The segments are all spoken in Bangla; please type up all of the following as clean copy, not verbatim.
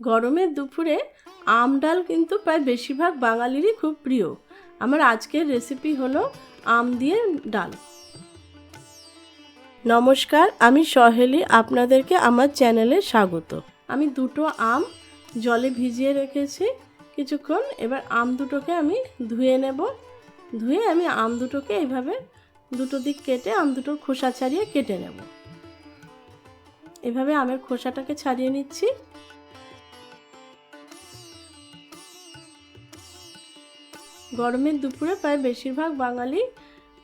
গরমের দুপুরে আম ডাল কিন্তু প্রায় বেশিরভাগ বাঙালিরই খুব প্রিয়। আমার আজকের রেসিপি হলো আম দিয়ে ডাল। নমস্কার, আমি সহেলি, আপনাদেরকে আমার চ্যানেলে স্বাগত। আমি দুটো আম জলে ভিজিয়ে রেখেছি কিছুক্ষণ। এবার আম দুটোকে আমি ধুয়ে নেব। ধুয়ে আমি আম দুটোকে এইভাবে দুটো দিক কেটে আম দুটোর খোসা ছাড়িয়ে কেটে নেব। এভাবে আমের খোসাটাকে ছাড়িয়ে নিচ্ছি। গরমের দুপুরে প্রায় বেশিরভাগ বাঙালি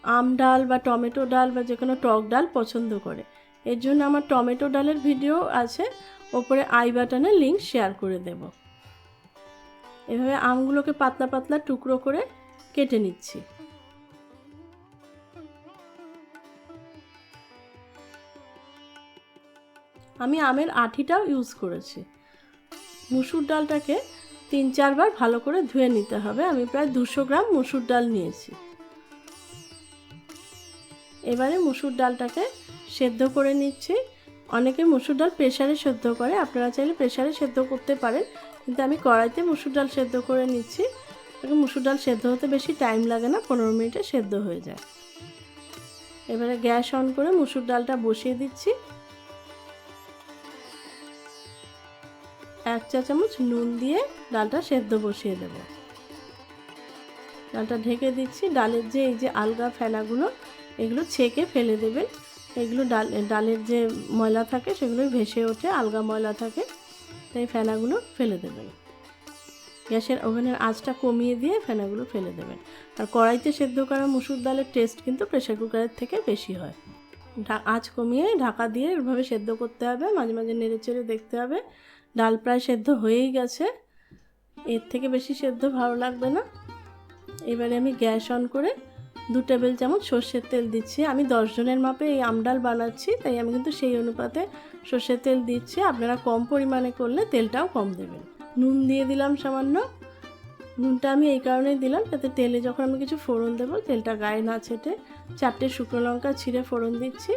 আম ডাল বা টমেটো ডাল বা যে কোনো টক ডাল পছন্দ করে। এর জন্য আমার টমেটো ডালের ভিডিও আছে, ওপরে আই বাটনে লিঙ্ক শেয়ার করে দেব। এভাবে আমগুলোকে পাতলা পাতলা টুকরো করে কেটে নিচ্ছি। আমি আমের আঁটিটাও ইউজ করেছি। মুসুর ডালটাকে 3-4 বার ভালো করে ধুয়ে নিতে হবে। আমি প্রায় 200 গ্রাম মুসুর ডাল নিয়েছি। এবারে মুসুর ডালটাকে সেদ্ধ করে নিচ্ছি। অনেকে মুসুর ডাল প্রেসারে সেদ্ধ করে, আপনারা চাইলে প্রেসারে সেদ্ধ করতে পারেন, কিন্তু আমি কড়াইতে মুসুর ডাল সেদ্ধ করে নিচ্ছি। মুসুর ডাল সেদ্ধ হতে বেশি টাইম লাগে না, 15 মিনিটে সেদ্ধ হয়ে যায়। এবারে গ্যাস অন করে মুসুর ডালটা বসিয়ে দিচ্ছি। 1 চা চামচ নুন দিয়ে ডালটা সেদ্ধ বসিয়ে দেব। ডালটা ঢেকে দিচ্ছি। ডালের যে এই যে আলগা ফেনাগুলো, এগুলো ছেঁকে ফেলে দেবেন। এগুলো ডালের যে ময়লা থাকে সেগুলো ভেসে ওঠে, আলগা ময়লা থাকে, তাই ফেনাগুলো ফেলে দেবেন। গ্যাসের ওভেনের আঁচটা কমিয়ে দিয়ে ফেনাগুলো ফেলে দেবেন। আর কড়াইতে সেদ্ধ করা মুসুর ডালের টেস্ট কিন্তু প্রেসার কুকারের থেকে বেশি হয়। আঁচ কমিয়ে ঢাকা দিয়ে এভাবে সেদ্ধ করতে হবে, মাঝে মাঝে নেড়ে চেড়ে দেখতে হবে। ডাল প্রায় সেদ্ধ হয়েই গেছে, এর থেকে বেশি সেদ্ধ ভালো লাগবে না। এবারে আমি গ্যাস অন করে 2 টেবিল চামচ সর্ষের তেল দিচ্ছি। আমি 10 জনের মাপে এই আম ডাল বানাচ্ছি, তাই আমি কিন্তু সেই অনুপাতে সর্ষের তেল দিচ্ছি। আপনারা কম পরিমাণে করলে তেলটাও কম দেবেন। নুন দিয়ে দিলাম সামান্য। নুনটা আমি এই কারণেই দিলাম যাতে তেলে যখন আমি কিছু ফোড়ন দেবো তেলটা গায়ে না ছেটে। 4টে শুকনো লঙ্কা ছিঁড়ে ফোড়ন দিচ্ছি।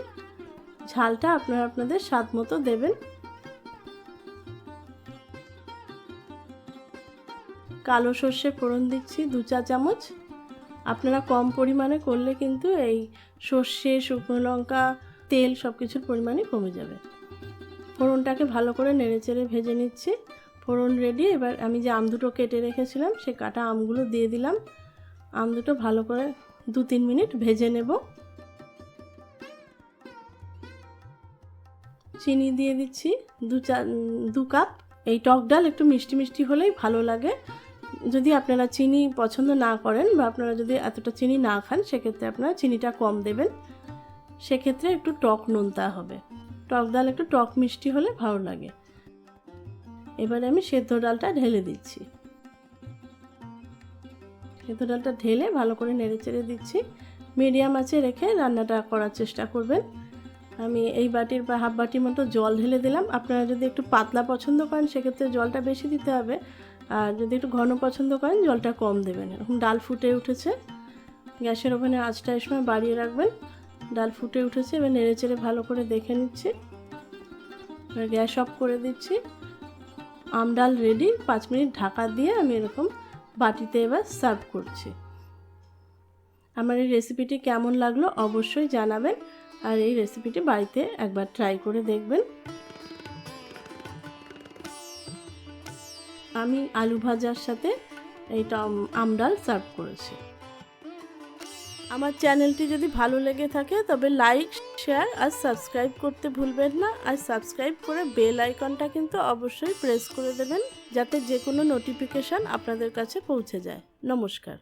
ঝালটা আপনারা আপনাদের স্বাদ মতো দেবেন। কালো সর্ষে ফোড়ন দিচ্ছি 2 চা চামচ। আপনারা কম পরিমাণে করলে কিন্তু এই সর্ষে, শুকনো লঙ্কা, তেল সব কিছুর পরিমাণই কমে যাবে। ফোড়নটাকে ভালো করে নেড়েচেড়ে ভেজে নিচ্ছি। ফোড়ন রেডি। এবার আমি যে আম দুটো কেটে রেখেছিলাম সে কাটা আমগুলো দিয়ে দিলাম। আম দুটো ভালো করে 2-3 মিনিট ভেজে নেব। চিনি দিয়ে দিচ্ছি 2 কাপ। এই টক ডাল একটু মিষ্টি মিষ্টি হলেই ভালো লাগে। যদি আপনারা চিনি পছন্দ না করেন বা আপনারা যদি এতটা চিনি না খান, সেক্ষেত্রে আপনারা চিনিটা কম দেবেন। সেক্ষেত্রে একটু টক নোনতা হবে। টক ডাল একটু টক মিষ্টি হলে ভালো লাগে। এবারে আমি সেদ্ধ ডালটা ঢেলে দিচ্ছি। সেদ্ধ ডালটা ঢেলে ভালো করে নেড়ে চেড়ে দিচ্ছি। মিডিয়াম আঁচে রেখে রান্নাটা করার চেষ্টা করবেন। আমি এই বাটির বা হাফ বাটির মতো জল ঢেলে দিলাম। আপনারা যদি একটু পাতলা পছন্দ করেন সেক্ষেত্রে জলটা বেশি দিতে হবে, আর যদি একটু ঘন পছন্দ করেন জলটা কম দেবেন। এখন ডাল ফুটে উঠেছে। গ্যাসের ওভেনের আঁচটা এই সময় বাড়িয়ে রাখবেন। ডাল ফুটে উঠেছে, এবার নেড়ে চেড়ে ভালো করে দেখে নিচ্ছি। এবার গ্যাস অফ করে দিচ্ছি। আম ডাল রেডি। 5 মিনিট ঢাকা দিয়ে আমি এরকম বাটিতে এবার সার্ভ করছি। আমার এই রেসিপিটি কেমন লাগলো অবশ্যই জানাবেন, আর এই রেসিপিটি বাড়িতে একবার ট্রাই করে দেখবেন। আমি আলু ভাজার সাথে এই আম ডাল সার্ভ করেছি। আমার চ্যানেলটি যদি ভালো লেগে থাকে তবে লাইক, শেয়ার আর সাবস্ক্রাইব করতে ভুলবেন না। আর সাবস্ক্রাইব করে বেল আইকনটা কিন্তু অবশ্যই প্রেস করে দেবেন, যাতে যে কোনো নোটিফিকেশান আপনাদের কাছে পৌঁছে যায়। নমস্কার।